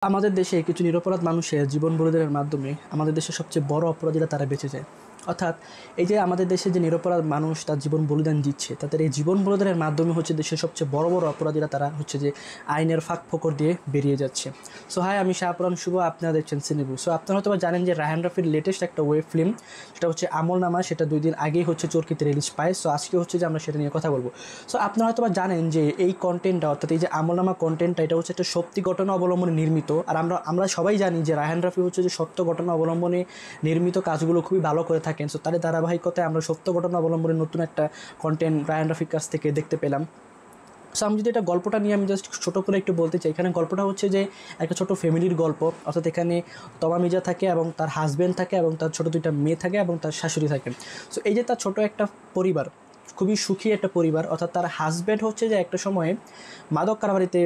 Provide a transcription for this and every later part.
আমাদের দেশে কিছু নিরপরাধ মানুষের জীবন বলিদানের মাধ্যমে আমাদের দেশের সবচেয়ে বড় অপরাধীরা তারা বেঁচে যায়। অর্থাৎ এই যে আমাদের দেশে যে নিরপরাধ মানুষ তার জীবন বলিদান দিচ্ছে, তাদের এই জীবন বলিদানের মাধ্যমে হচ্ছে দেশের সবচেয়ে বড় বড় অপরাধীরা তারা হচ্ছে যে আইনের ফাঁক ফোকর দিয়ে বেরিয়ে যাচ্ছে। সো হাই, আমি শাহপুরান শুভ, আপনারা দেখছেন সিনেবু। সো আপনারা হয়তো জানেন যে রায়হান রাফির লেটেস্ট একটা ওয়েব ফিল্ম, সেটা হচ্ছে আমলনামা, সেটা 2 দিন আগেই হচ্ছে চরকিতে রিলিজ পায়। সো আজকে হচ্ছে যে আমরা সেটা নিয়ে কথা বলবো। সো আপনারা হয়তো জানেন যে এই কন্টেন্টটা, অর্থাৎ এই যে আমলনামা কন্টেন্টটা, এটা হচ্ছে একটা সত্যি ঘটনা অবলম্বনে নির্মিত। আর আমরা সবাই জানি যে রায়হান রাফি হচ্ছে যে সত্য ঘটনা অবলম্বনে নির্মিত কাজগুলো খুবই ভালো করে থাকেন। সো তার ধারাবাহিকতায় আমরা সত্য ঘটনা অবলম্বনে নতুন একটা কন্টেন্ট রায়হান রাফির কাছ থেকে দেখতে পেলাম। সো আমি যদি এটা গল্পটা নিয়ে আমি জাস্ট ছোটো করে একটু বলতে চাই। এখানে গল্পটা হচ্ছে যে একটা ছোটো ফ্যামিলির গল্প। অর্থাৎ এখানে তমা মির্জা থাকে এবং তার হাজব্যান্ড থাকে এবং তার ছোটো 2টা মেয়ে থাকে এবং তার শাশুড়ি থাকে। সো এই যে তার ছোটো একটা পরিবার, খুবই সুখী একটা পরিবার। অর্থাৎ তার হাজব্যান্ড হচ্ছে যে একটা সময়ে মাদক কারবারিতে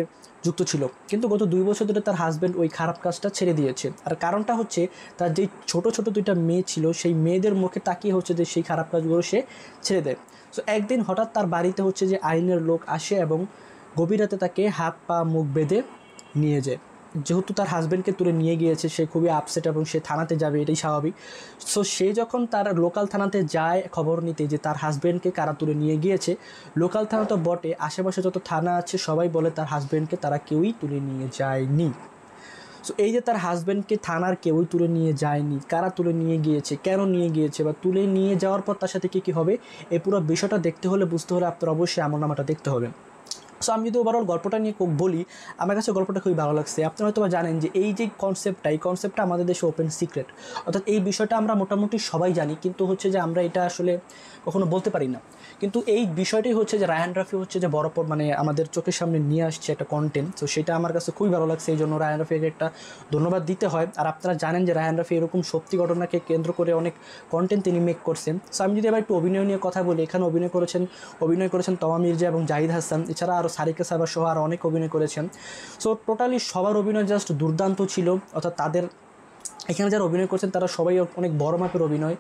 যুক্ত ছিল, কিন্তু গত 2 বছর ধরে তার হাজব্যান্ড ওই খারাপ কাজটা ছেড়ে দিয়েছে। আর কারণটা হচ্ছে তার যেই ছোটো 2টা মেয়ে ছিল, সেই মেয়েদের মুখে তাকিয়ে হচ্ছে যে সেই খারাপ কাজগুলো সে ছেড়ে দেয়। সো একদিন হঠাৎ তার বাড়িতে হচ্ছে যে আইনের লোক আসে এবং গভীর রাতে তাকে হাত পা মুখ বেঁধে নিয়ে যায়। যেহেতু তার হাজব্যান্ডকে তুলে নিয়ে গিয়েছে, সে খুবই আপসেট এবং সে থানাতে যাবে, এটাই স্বাভাবিক। সো সে যখন তার লোকাল থানাতে যায় খবর নিতে যে তার হাজব্যান্ডকে কারা তুলে নিয়ে গিয়েছে, লোকাল থানা তো বটে, আশেপাশে যত থানা আছে সবাই বলে তার হাজব্যান্ডকে তারা কেউই তুলে নিয়ে যায়নি। সো এই যে তার হাজব্যান্ডকে থানার কেউই তুলে নিয়ে যায়নি, কারা তুলে নিয়ে গিয়েছে, কেন নিয়ে গিয়েছে, বা তুলে নিয়ে যাওয়ার পর তার সাথে কী হবে, এই পুরো বিষয়টা দেখতে হলে, বুঝতে হলে আপনার অবশ্যই আমলনামাটা দেখতে হবে। সো আমি যদি ওভারঅল গল্পটা নিয়ে বলি, আমার কাছে গল্পটা খুবই ভালো লাগছে। আপনারা হয়তো জানেন যে এই যে কনসেপ্টটা আমাদের দেশে ওপেন সিক্রেট। অর্থাৎ এই বিষয়টা আমরা মোটামুটি সবাই জানি, কিন্তু হচ্ছে যে আমরা এটা আসলে কখনো বলতে পারি না। কিন্তু এই বিষয়টাই হচ্ছে যে রায়হান রাফি হচ্ছে যে বড় মানে আমাদের চোখের সামনে নিয়ে আসছে একটা কন্টেন্ট। তো সেটা আমার কাছে খুবই ভালো লাগছে, এই জন্য রায়হান রাফিকে একটা ধন্যবাদ দিতে হয়। আর আপনারা জানেন যে রায়হান রাফি এরকম সত্যি ঘটনাকে কেন্দ্র করে অনেক কন্টেন্ট তিনি মেক করছেন। সো আমি যদি এবার একটু অভিনয় নিয়ে কথা বলি, এখানে অভিনয় করেছেন তমা মির্জা এবং জাহিদ হাসান, এছাড়া আরও সারিকা সাবা সহ আরও অনেক অভিনয় করেছেন। সো টোটালি সবার অভিনয় জাস্ট দুর্দান্ত ছিল। অর্থাৎ তাদের এখানে যারা অভিনয় করছেন তারা সবাই অনেক বড় মাপের অভিনয়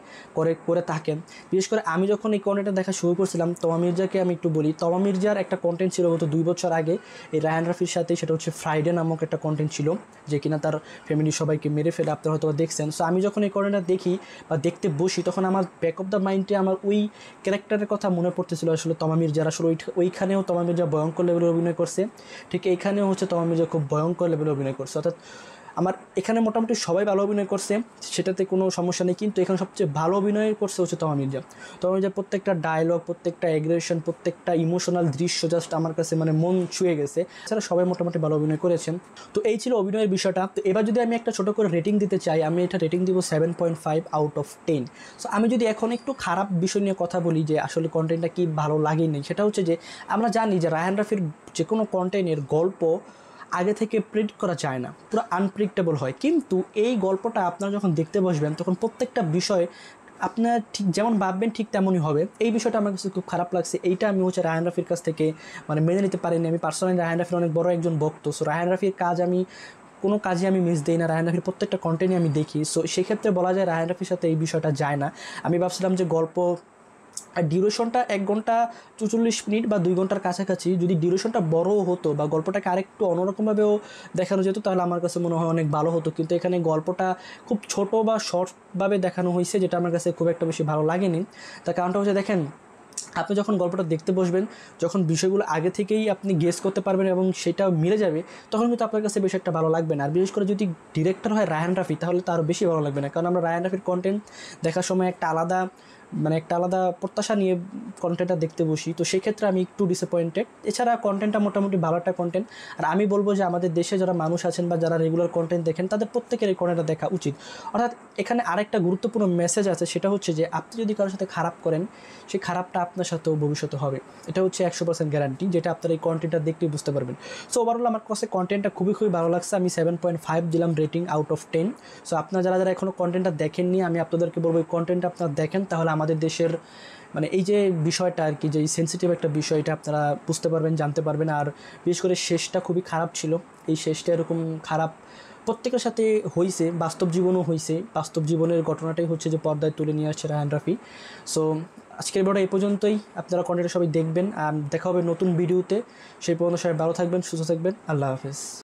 করে থাকেন। বিশেষ করে আমি যখন এই কন্টেন্টটা দেখা শুরু করছিলাম, তমা মির্জাকে আমি একটু বলি। তমা মির্জার একটা কন্টেন্ট ছিল গত 2 বছর আগে এই রায়হান রাফির সাথে, সেটা হচ্ছে ফ্রাইডে নামক একটা কন্টেন্ট ছিল, যে কিনা তার ফ্যামিলির সবাইকে মেরে ফেলে, আপনারা হয়তো দেখছেন। সো আমি যখন এই কন্টেন্টটা দেখি বা দেখতে বসি, তখন আমার ব্যাক অফ দ্য মাইন্ডে আমার ওই ক্যারেক্টারের কথা মনে পড়তেছিল। আসলে তমা মির্জার আসলে ওইখানেও তমা মির্জা ভয়ঙ্কর লেভেলে অভিনয় করছে, ঠিক এইখানেও হচ্ছে তমা মির্জা খুব ভয়ঙ্কর লেভেলে অভিনয় করছে। অর্থাৎ আমার এখানে মোটামুটি সবাই ভালো অভিনয় করছে, সেটাতে কোনো সমস্যা নেই, কিন্তু এখানে সবচেয়ে ভালো অভিনয় করছে হচ্ছে তমা মির্জা। তমা মির্জার প্রত্যেকটা ডায়লগ, প্রত্যেকটা অ্যাগ্রেশন, প্রত্যেকটা ইমোশনাল দৃশ্য জাস্ট আমার কাছে মানে মন ছুঁয়ে গেছে। এছাড়া সবাই মোটামুটি ভালো অভিনয় করেছেন। তো এই ছিল অভিনয়ের বিষয়টা। তো এবার যদি আমি একটা ছোটো করে রেটিং দিতে চাই, আমি এটা রেটিং দিব 7.5 আউট অফ 10। সো আমি যদি এখন একটু খারাপ বিষয় নিয়ে কথা বলি যে আসলে কন্টেন্টটা কি ভালো লাগেনি, সেটা হচ্ছে যে আমরা জানি যে রায়হান রাফির যে কোনো কন্টেন্টের গল্প আগে থেকে প্রেডিক্ট করা যায় না, পুরো আনপ্রেডিক্টেবল হয়। কিন্তু এই গল্পটা আপনারা যখন দেখতে বসবেন, তখন প্রত্যেকটা বিষয় আপনার ঠিক যেমন ভাববেন ঠিক তেমনই হবে। এই বিষয়টা আমার কাছে খুব খারাপ লাগছে। এইটা আমি হচ্ছে রায়হান রাফির কাছ থেকে মানে মেনে নিতে পারিনি। আমি পার্সোনালি রায়হান রাফির অনেক বড় একজন ভক্ত। সো রায়হান রাফির কাজ আমি কোনো কাজে আমি মিস দিই না, রায়হান রাফির প্রত্যেকটা কন্টেন্টই আমি দেখি। সো সেক্ষেত্রে বলা যায় রায়হান রাফির সাথে এই বিষয়টা যায় না। আমি ভাবছিলাম যে গল্প আর ডিউরেশনটা 1 ঘন্টা 44 মিনিট বা 2 ঘন্টার কাছাকাছি, যদি ডিউরেশনটা বড়ও হতো বা গল্পটাকে আরেকটু অন্যরকমভাবেও দেখানো যেত, তাহলে আমার কাছে মনে হয় অনেক ভালো হতো। কিন্তু এখানে গল্পটা খুব ছোট বা শর্টভাবে দেখানো হয়েছে, যেটা আমার কাছে খুব একটা বেশি ভালো লাগেনি। তার কারণটা হচ্ছে, দেখেন, আপনি যখন গল্পটা দেখতে বসবেন, যখন বিষয়গুলো আগে থেকেই আপনি গেস করতে পারবেন এবং সেটা মিলে যাবে, তখন কিন্তু আপনার কাছে বেশি একটা ভালো লাগবে না। আর বিশেষ করে যদি ডিরেক্টর হয় রায়হান রাফি, তাহলে তো আরও বেশি ভালো লাগবে না। কারণ আমরা রায়হান রাফির কন্টেন্ট দেখার সময় একটা আলাদা প্রত্যাশা নিয়ে কন্টেন্টটা দেখতে বসি। তো সেক্ষেত্রে আমি একটু ডিসঅ্যাপয়েন্টেড। এছাড়া কন্টেন্টটা মোটামুটি ভালো একটা কন্টেন্ট। আর আমি বলবো যে আমাদের দেশে যারা মানুষ আছেন বা যারা রেগুলার কন্টেন্ট দেখেন, তাদের প্রত্যেকের এই কন্টেন্টটা দেখা উচিত। অর্থাৎ এখানে আরেকটা গুরুত্বপূর্ণ মেসেজ আছে, সেটা হচ্ছে যে আপনি যদি কারোর সাথে খারাপ করেন, সেই খারাপটা আপনার সাথেও ভবিষ্যতে হবে। এটা হচ্ছে 100% গ্যারান্টি, যেটা আপনারা এই কন্টেন্টটা দেখলেই বুঝতে পারবেন। সো ওভারঅল আমার কাছে কন্টেন্টটা খুবই ভালো লাগছে। আমি 7.5 দিলাম রেটিং আউট অফ 10। সো আপনারা যারা এখনও কন্টেন্টটা দেখেননি, আমি আপনাদেরকে বলবো এই কন্টেন্টটা আপনারা দেখেন, তাহলে আমাদের দেশের মানে এই যে বিষয়টা আর কি, যে সেন্সিটিভ একটা বিষয়, এটা আপনারা বুঝতে পারবেন, জানতে পারবেন। আর বিশেষ করে শেষটা খুবই খারাপ ছিল। এই শেষটা এরকম খারাপ প্রত্যেকের সাথে হয়েছে, বাস্তব জীবনও হয়েছে। বাস্তব জীবনের ঘটনাটাই হচ্ছে যে পর্দায় তুলে নিয়ে আসছে রায়হান রাফি। সো আজকের ভিডিওটা এই পর্যন্তই। আপনারা কন্টেন্টটা সবাই দেখবেন আর দেখা হবে নতুন ভিডিওতে। সেই পর্যন্ত সবাই ভালো থাকবেন, সুস্থ থাকবেন। আল্লাহ হাফেজ।